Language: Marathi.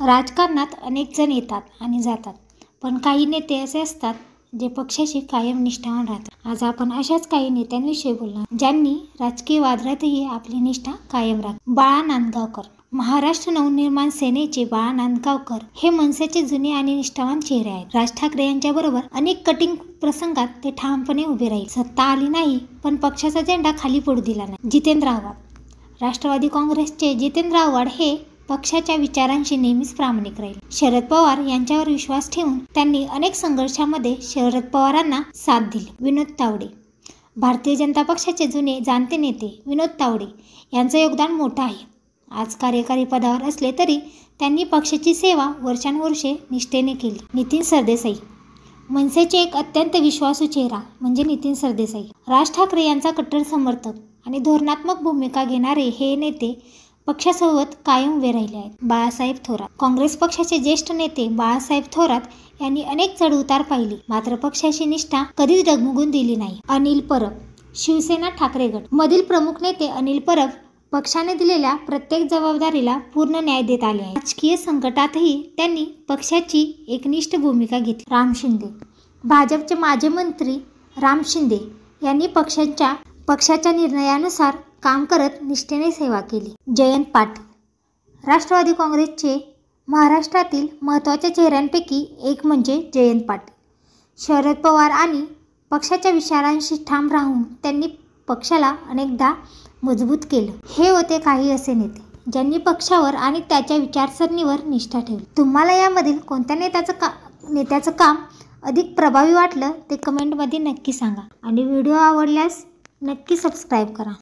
राजकारणात अनेक जण येतात आणि जातात, पण काही नेते असे असतात जे पक्षाशी कायम निष्ठावान राहतात. आज आपण अशाच काही नेत्यांविषयी बोलणार ज्यांनी राजकीय वादळातही आपली निष्ठा कायम राखली. बाळा नांदगावकर. महाराष्ट्र नवनिर्माण सेनेचे बाळा नांदगावकर हे मनसेचे जुने आणि निष्ठावान चेहरे आहेत. राज ठाकरे यांच्याबरोबर अनेक कठीण प्रसंगात ते ठामपणे उभे राहिले. सत्ता आली नाही, पण पक्षाचा झेंडा खाली पडू दिला नाही. जितेंद्र आव्हाड. राष्ट्रवादी काँग्रेसचे जितेंद्र आव्हाड हे पक्षाच्या विचारांशी नेहमीच प्रामाणिक राहिले. शरद पवार यांच्यावर विश्वास ठेवून त्यांनी अनेक संघर्षामध्ये शरद पवारांना साथ दिली. विनोद तावडे. भारतीय जनता पक्षाचे जुने जाणते नेते विनोद तावडे यांचं योगदान मोठं आहे. आज कार्यकारी पदावर असले तरी त्यांनी पक्षाची सेवा वर्षानुवर्षे निष्ठेने केली. नितीन सरदेसाई. मनसेचे एक अत्यंत विश्वासू चेहरा म्हणजे नितीन सरदेसाई. राज ठाकरे यांचा कट्टर समर्थक आणि धोरणात्मक भूमिका घेणारे हे नेते पक्षासोबत कायम उभे राहिले आहेत. बाळासाहेब थोरात. काँग्रेस पक्षाचे ज्येष्ठ नेते बाळासाहेब थोरात यांनी अनेक चढउतार पाहिली, मात्र पक्षाची निष्ठा कधीच डगमगून दिली नाही. अनिल परब. शिवसेना ठाकरे गट मधील प्रमुख नेते अनिल परब पक्षाने दिलेल्या प्रत्येक जबाबदारीला पूर्ण न्याय देत आले आहे. राजकीय संकटातही त्यांनी पक्षाची एकनिष्ठ भूमिका घेतली. राम शिंदे. भाजपचे माजी मंत्री राम शिंदे यांनी पक्षाच्या निर्णयानुसार काम करत निष्ठेने सेवा केली. जयंत पाटील. राष्ट्रवादी काँग्रेसचे महाराष्ट्रातील महत्त्वाच्या चेहऱ्यांपैकी एक म्हणजे जयंत पाटील. शरद पवार आणि पक्षाच्या विचारांशी ठाम राहून त्यांनी पक्षाला अनेकदा मजबूत केलं. हे होते काही असे नेते ज्यांनी पक्षावर आणि त्याच्या विचारसरणीवर निष्ठा ठेवली. तुम्हाला यामधील कोणत्या नेत्याचं काम अधिक प्रभावी वाटलं ते कमेंटमध्ये नक्की सांगा आणि व्हिडिओ आवडल्यास नक्की सबस्क्राईब करा.